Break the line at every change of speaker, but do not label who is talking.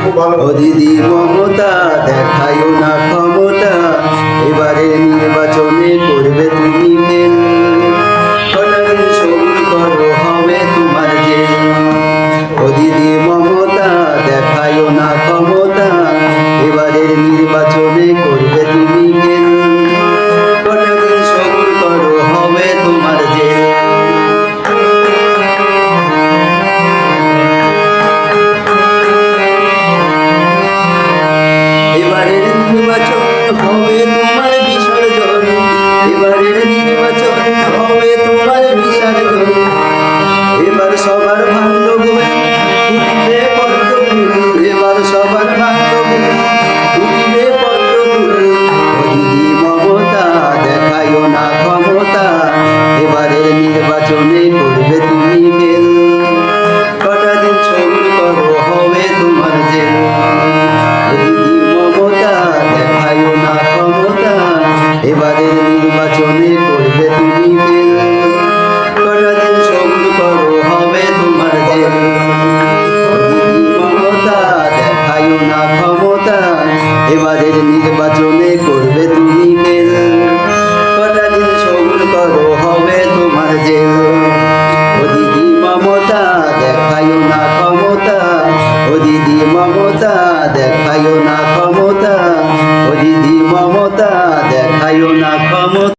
ও দিদি মমতা দেখায়ও না ক্ষমতা, এবারে নির্বাচনে করবে তুমি ফেল, কটা দিন সবুর করো হবে তোমার জেল। ও দিদি মমতা দেখায়ও না ক্ষমতা, এবারের নির্বাচনে করবে তুমি ফেল, কটা দিন সবুর করো হবে তোমার জেল। এবারের নির্বাচন হবে তোমার বিসর্জন, এবারের নির্বাচন হবে তোমার বিসর্জন, এবার সবার ভাগ্য বই ফুটিবে পদ্ম ফুল, এবার সবার ভাগ্য বই ফুটিবে পদ্ম ফুল। ও দিদি মমতা দেখায়ও না ক্ষমতা, এবারের নির্বাচনে করবে তুমি ফেল, কটা দিন সবুর করো হবে তোমার জেল। ও দিদি মমতা দেখায়ও না ক্ষমতা, এবারের নির্বাচনে করবে তুমি ফেল, কটা দিন সবুর করো হবে তোমার জেল। ও দিদি মমতা দেখায়ও না ক্ষমতা, এবারের নির্বাচনে করবে তুমি ফেল,